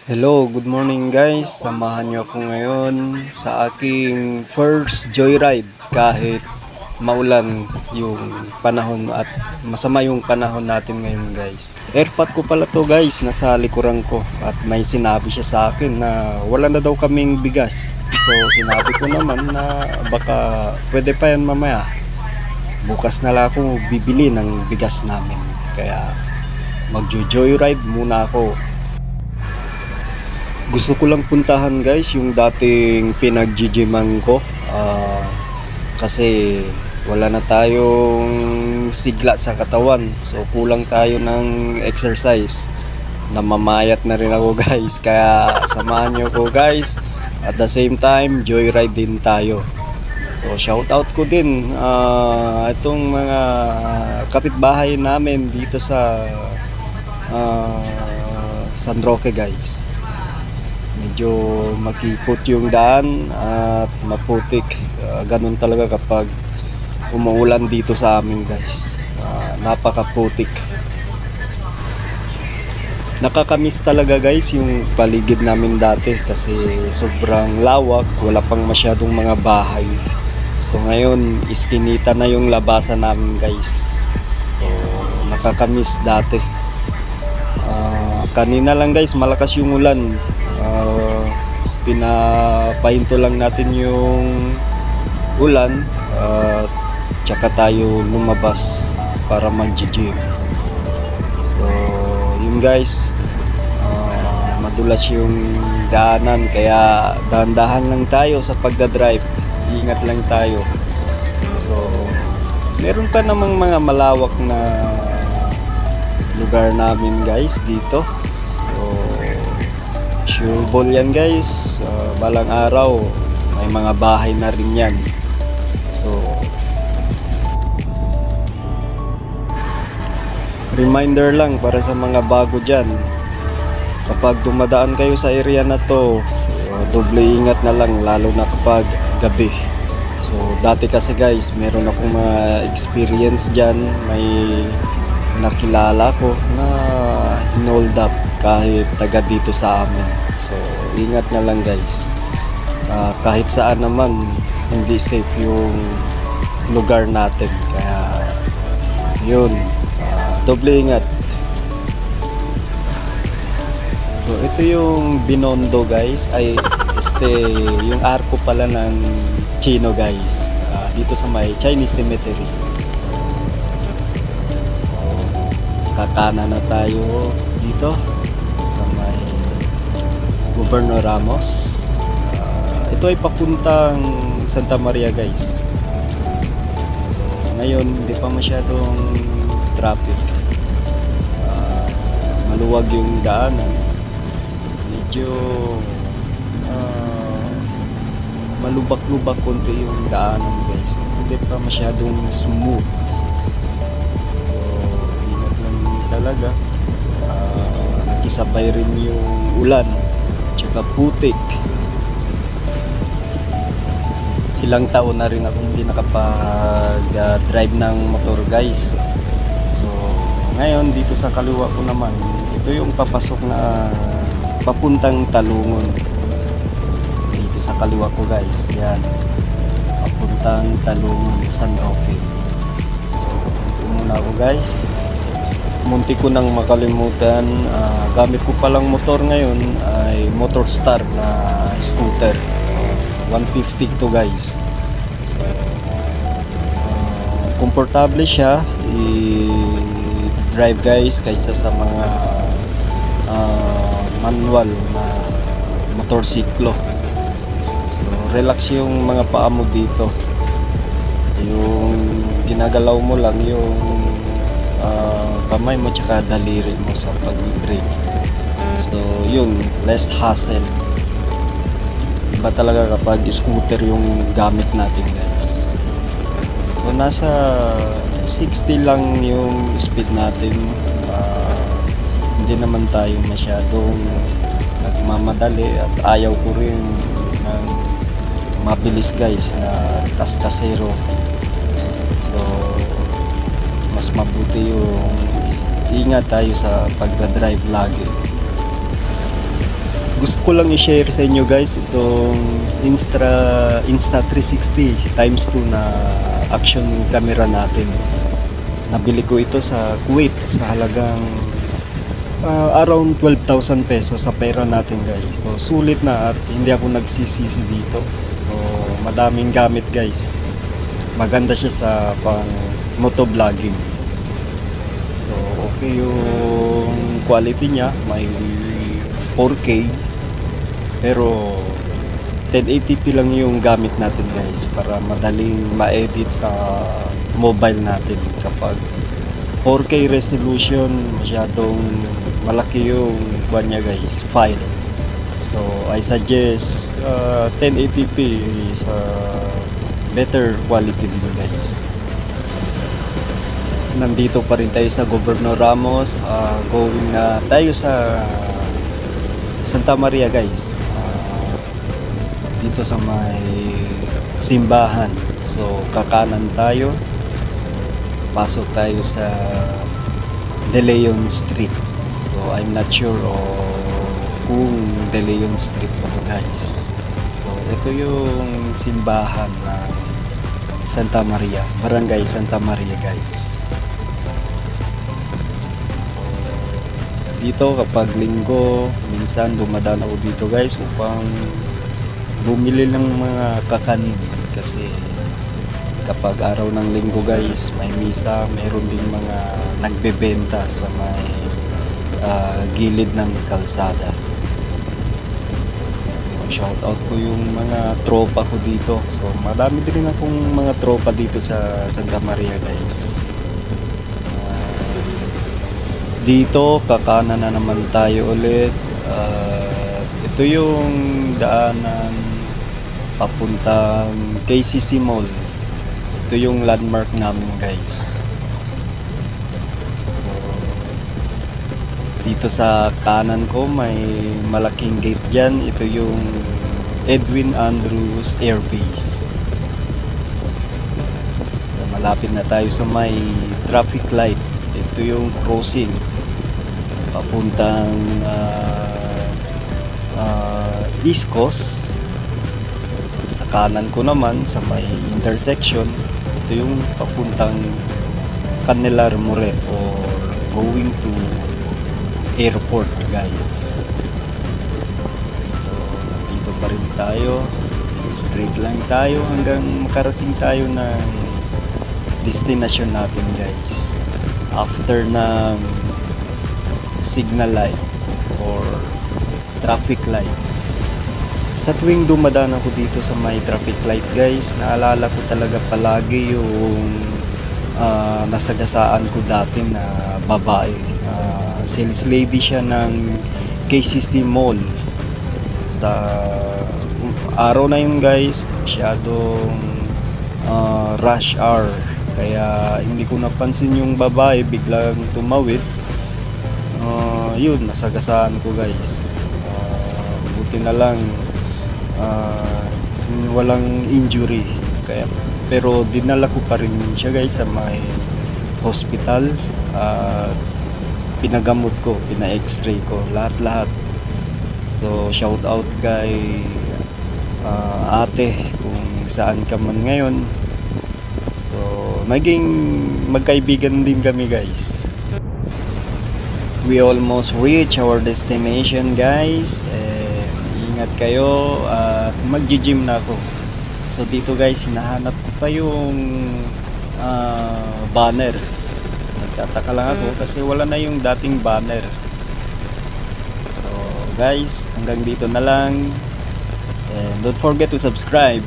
Hello, good morning guys. Samahan niyo ako ngayon sa aking first joyride kahit maulan yung panahon at masama yung panahon natin ngayon guys. Airpot ko pala to guys, nasa likuran ko at may sinabi siya sa akin na wala na daw kaming bigas. So sinabi ko naman na baka pwede pa yan mamaya. Bukas na lang ako bibili ng bigas namin. Kaya magjo-joyride muna ako. Gusto ko lang puntahan guys yung dating pinag-gyman ko kasi wala na tayong sigla sa katawan, so kulang tayo ng exercise. Namamayat na rin ako guys, kaya samahan nyo ko guys. At the same time joyride din tayo. So shout out ko din itong mga kapitbahay namin dito sa San Roque guys. Medyo makipot yung daan at maputik, ganun talaga kapag umuulan dito sa amin guys. Napakaputik. Nakakamiss talaga guys yung paligid namin dati kasi sobrang lawak, wala pang masyadong mga bahay. So ngayon iskinita na yung labasan namin guys. So nakakamiss dati. Kanina lang guys malakas yung ulan. Pinapahinto lang natin yung ulan tsaka tayo lumabas para mag-gym. So yun guys, madulas yung daanan kaya dahan-dahan lang tayo sa pagdadrive, ingat lang tayo. So meron pa namang mga malawak na lugar namin guys dito. Sure ball yan guys, balang araw may mga bahay na rin yan. So reminder lang para sa mga bago dyan, kapag dumadaan kayo sa area na to, doble ingat na lang, lalo na kapag gabi. So dati kasi guys meron akong mga experience dyan, may nakilala ko na hinold up kahit taga dito sa amin. So ingat na lang guys, kahit saan naman hindi safe yung lugar natin, kaya yun, doble ingat. So ito yung Binondo guys, ay yung arko pala ng Chino guys, dito sa may Chinese cemetery. Kakana na tayo dito sa may Governor Ramos. Ito ay papuntang Santa Maria guys. So, ngayon hindi pa masyadong traffic, maluwag yung daanan, medyo malubak-lubak konti yung daanan guys, hindi pa masyadong smooth. So ingat lang talaga, nakisabay rin yung ulan tsaka putik. Ilang taon na rin ako hindi nakapag-drive ng motor guys. So ngayon dito sa kaliwa ko naman, ito yung papasok na papuntang Talungon. Dito sa kaliwa ko guys, yan, papuntang Talungon, San Roque. So ito muna ako guys, munti ko nang makalimutan. Gamit ko palang motor ngayon ay Motor Star na scooter, 150 to guys. So komportable siya i-drive guys kaysa sa mga manual na motorsiklo. So relax yung mga paa mo dito, yung ginagalaw mo lang yung kamay mo tsaka daliri mo sa pag-brake. So yun, less hassle. Iba talaga kapag scooter yung gamit natin guys. So nasa 60 lang yung speed natin, hindi naman tayo masyadong nagmamadali at ayaw ko rin ng mabilis guys na kaskasero. So mas mabuti yung ingat tayo sa pagdadrive lagi. gusto ko lang i-share sa inyo guys itong Insta360 times 2 na action camera natin. Nabili ko ito sa Kuwait sa halagang around 12,000 pesos sa pera natin guys. So sulit na at hindi ako nagsisisi dito. So madaming gamit guys. Maganda siya sa pang motovlogging. So okay yung quality niya, may 4K pero 1080p lang yung gamit natin guys para madaling ma-edit sa mobile natin. Kapag 4K resolution masyadong malaki yung kuwan niya guys, file. So I suggest 1080p is better quality din guys. Nandito pa rin tayo sa Governor Ramos, going na tayo sa Santa Maria guys, dito sa may simbahan. So kakanan tayo, pasok tayo sa De Leon Street. So I'm not sure kung De Leon Street ba to guys. So ito yung simbahan ng Santa Maria, Barangay Santa Maria guys. Dito kapag linggo, minsan dumadaan ako dito guys upang bumili ng mga kakanin kasi kapag araw ng linggo guys may misa, mayroon din mga nagbebenta sa may gilid ng kalsada. Shout out ko yung mga tropa ko dito. So madami din akong mga tropa dito sa Santa Maria guys. Dito kakanan na naman tayo ulit. Ito yung daanan papuntang KCC Mall. Ito yung landmark namin guys. So dito sa kanan ko may malaking gate dyan. Ito yung Edwin Andrews Air Base. So malapit na tayo sa may traffic light. Ito yung crossing papuntang East Coast. Sa kanan ko naman sa may intersection, ito yung papuntang Canelar Moret or going to airport guys. So dito pa rin tayo, straight lang tayo hanggang makarating tayo ng destination natin guys. After ng signal light or traffic light. Sa tuwing dumadaan ako dito sa may traffic light guys, naalala ko talaga palagi yung nasagasaan ko dati na babae. Sales lady siya ng KCC Mall. Sa araw na yun guys, masyadong rush hour. Kaya hindi ko napansin yung babae, biglang tumawid. Yun, nasagasaan ko guys. Buti na lang walang injury. Pero dinala ko pa rin siya guys sa may hospital. Pinagamot ko, pina-x-ray ko, lahat-lahat. So shout out kay ate kung saan ka man ngayon. So naging magkaibigan din kami guys. We almost reach our destination guys. Ingat kayo at mag-gym na ako. So dito guys, hinahanap ko pa yung banner. Nagtataka lang ako kasi wala na yung dating banner. So guys, hanggang dito na lang. And don't forget to subscribe.